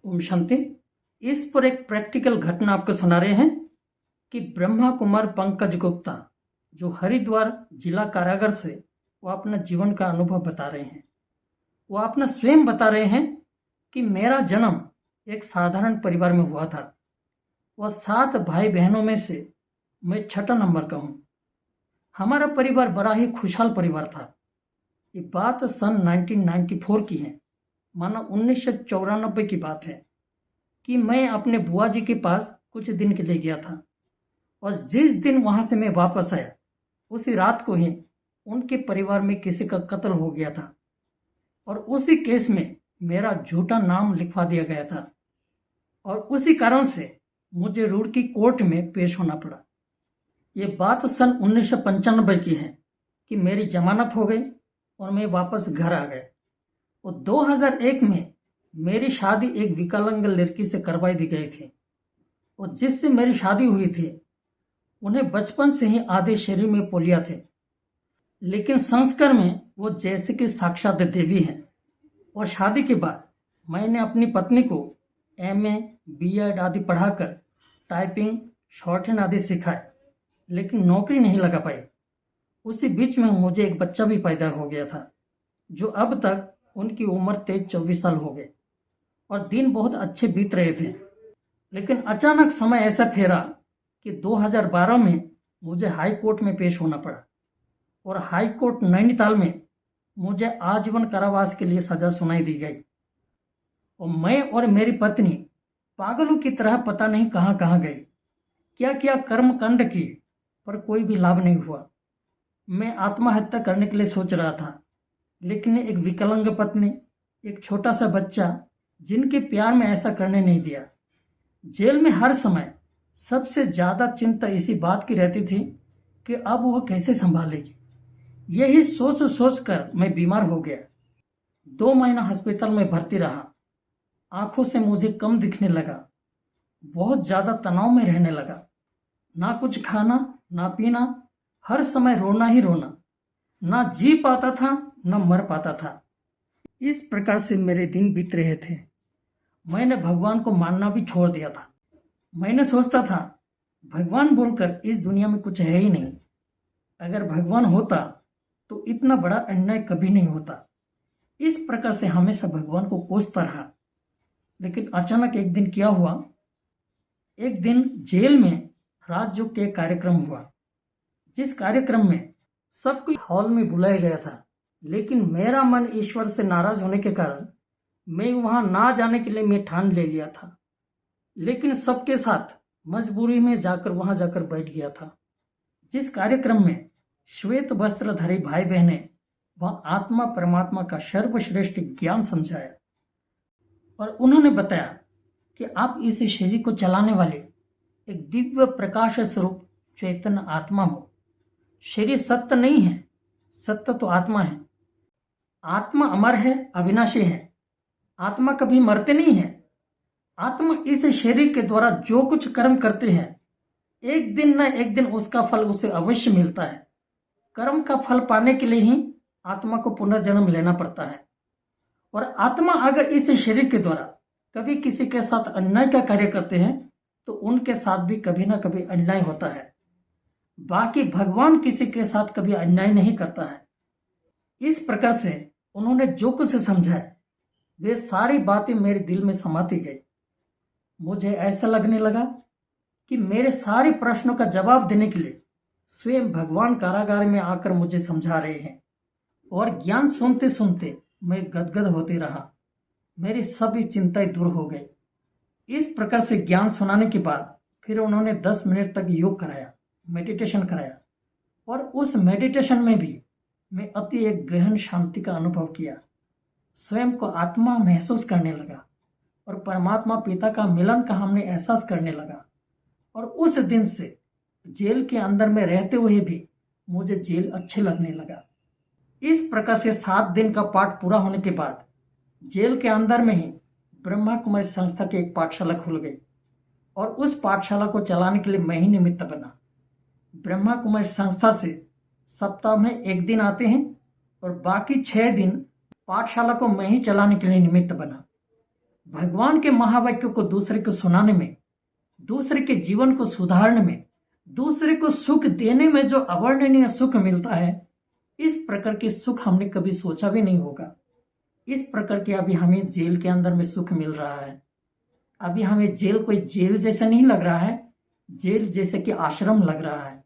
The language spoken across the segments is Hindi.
ओम शांति। इस पर एक प्रैक्टिकल घटना आपको सुना रहे हैं कि ब्रह्मा कुमार पंकज गुप्ता जो हरिद्वार जिला कारागार से वो अपना जीवन का अनुभव बता रहे हैं। वो अपना स्वयं बता रहे हैं कि मेरा जन्म एक साधारण परिवार में हुआ था। वह 7 भाई बहनों में से मैं छठा नंबर का हूँ। हमारा परिवार बड़ा ही खुशहाल परिवार था। ये बात सन 1994 की है, माना 1994 की बात है कि मैं अपने बुआ जी के पास कुछ दिन के लिए गया था और जिस दिन वहां से मैं वापस आया उसी रात को ही उनके परिवार में किसी का कत्ल हो गया था और उसी केस में मेरा झूठा नाम लिखवा दिया गया था और उसी कारण से मुझे रुड़की कोर्ट में पेश होना पड़ा। ये बात सन 1995 की है कि मेरी जमानत हो गई और मैं वापस घर आ गया। और 2001 में मेरी शादी एक विकलांग लड़की से करवाई दी गई थी और जिससे मेरी शादी हुई थी उन्हें बचपन से ही आधे शरीर में पोलिया थे, लेकिन संस्कार में वो जैसे कि साक्षात देवी हैं। और शादी के बाद मैंने अपनी पत्नी को MA B.Ed आदि पढ़ाकर टाइपिंग शॉर्ट हैंड आदि सिखाए, लेकिन नौकरी नहीं लगा पाई। उसी बीच में मुझे एक बच्चा भी पैदा हो गया था जो अब तक उनकी उम्र 23-24 साल हो गए और दिन बहुत अच्छे बीत रहे थे। लेकिन अचानक समय ऐसा फेरा कि 2012 में मुझे हाई कोर्ट में पेश होना पड़ा और हाई कोर्ट नैनीताल में मुझे आजीवन कारावास के लिए सजा सुनाई दी गई और मैं और मेरी पत्नी पागलों की तरह पता नहीं कहाँ कहाँ गई, क्या क्या कर्म कांड किए, पर कोई भी लाभ नहीं हुआ। मैं आत्महत्या करने के लिए सोच रहा था, लेकिन एक विकलांग पत्नी, एक छोटा सा बच्चा जिनके प्यार में ऐसा करने नहीं दिया। जेल में हर समय सबसे ज़्यादा चिंता इसी बात की रहती थी कि अब वह कैसे संभालेगी। यही सोच सोच कर मैं बीमार हो गया। 2 महीना अस्पताल में भर्ती रहा। आंखों से मुझे कम दिखने लगा, बहुत ज़्यादा तनाव में रहने लगा। ना कुछ खाना ना पीना, हर समय रोना ही रोना, ना जी पाता था ना मर पाता था। इस प्रकार से मेरे दिन बीत रहे थे। मैंने भगवान को मानना भी छोड़ दिया था। मैंने सोचता था भगवान बोलकर इस दुनिया में कुछ है ही नहीं। अगर भगवान होता तो इतना बड़ा अन्याय कभी नहीं होता। इस प्रकार से हमेशा भगवान को कोसता रहा। लेकिन अचानक एक दिन क्या हुआ, एक दिन जेल में राजयोग के कार्यक्रम हुआ, जिस कार्यक्रम में सबको हॉल में बुलाया गया था। लेकिन मेरा मन ईश्वर से नाराज होने के कारण मैं वहां ना जाने के लिए मैं ठान ले लिया था, लेकिन सबके साथ मजबूरी में जाकर वहां जाकर बैठ गया था। जिस कार्यक्रम में श्वेत वस्त्रधारी भाई बहने वह आत्मा परमात्मा का सर्वश्रेष्ठ ज्ञान समझाया और उन्होंने बताया कि आप इस शरीर को चलाने वाले एक दिव्य प्रकाश स्वरूप चैतन्य आत्मा हो। शरीर सत्य नहीं है, सत्य तो आत्मा है। आत्मा अमर है, अविनाशी है। आत्मा कभी मरते नहीं है। आत्मा इस शरीर के द्वारा जो कुछ कर्म करते हैं एक दिन न एक दिन उसका फल उसे अवश्य मिलता है। कर्म का फल पाने के लिए ही आत्मा को पुनर्जन्म लेना पड़ता है। और आत्मा अगर इस शरीर के द्वारा कभी किसी के साथ अन्याय का कार्य करते हैं तो उनके साथ भी कभी ना कभी अन्याय होता है। बाकी भगवान किसी के साथ कभी अन्याय नहीं करता है। इस प्रकार से उन्होंने जो कुछ समझाया वे सारी बातें मेरे दिल में समाती गई। मुझे ऐसा लगने लगा कि मेरे सारे प्रश्नों का जवाब देने के लिए स्वयं भगवान कारागार में आकर मुझे समझा रहे हैं। और ज्ञान सुनते सुनते मैं गदगद होते रहा। मेरी सभी चिंताएं दूर हो गई। इस प्रकार से ज्ञान सुनाने के बाद फिर उन्होंने 10 मिनट तक योग कराया, मेडिटेशन कराया और उस मेडिटेशन में भी मैं अति एक गहन शांति का अनुभव किया। स्वयं को आत्मा महसूस करने लगा और परमात्मा पिता का मिलन का हमने एहसास करने लगा। और उस दिन से जेल के अंदर में रहते हुए भी मुझे जेल अच्छे लगने लगा। इस प्रकार से 7 दिन का पाठ पूरा होने के बाद जेल के अंदर में ही ब्रह्मा कुमारी संस्था की एक पाठशाला खुल गई और उस पाठशाला को चलाने के लिए मैं ही निमित्त बना। ब्रह्मा कुमारी संस्था से सप्ताह में 1 दिन आते हैं और बाकी 6 दिन पाठशाला को मैं ही चलाने के लिए निमित्त बना। भगवान के महावाक्य को दूसरे को सुनाने में, दूसरे के जीवन को सुधारने में, दूसरे को सुख देने में जो अवर्णनीय सुख मिलता है, इस प्रकार के सुख हमने कभी सोचा भी नहीं होगा। इस प्रकार के अभी हमें जेल के अंदर में सुख मिल रहा है। अभी हमें जेल कोई जेल जैसा नहीं लग रहा है, जेल जैसे कि आश्रम लग रहा है।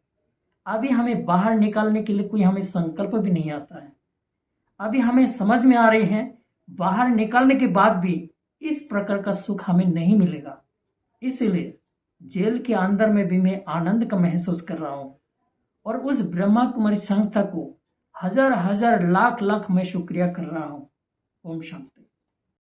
अभी हमें बाहर निकालने के लिए कोई हमें संकल्प भी नहीं आता है। अभी हमें समझ में आ रही है बाहर निकालने के बाद भी इस प्रकार का सुख हमें नहीं मिलेगा। इसलिए जेल के अंदर में भी मैं आनंद का महसूस कर रहा हूँ और उस ब्रह्मा कुमारी संस्था को हजार हजार लाख लाख मैं शुक्रिया कर रहा हूँ। ओम शांति।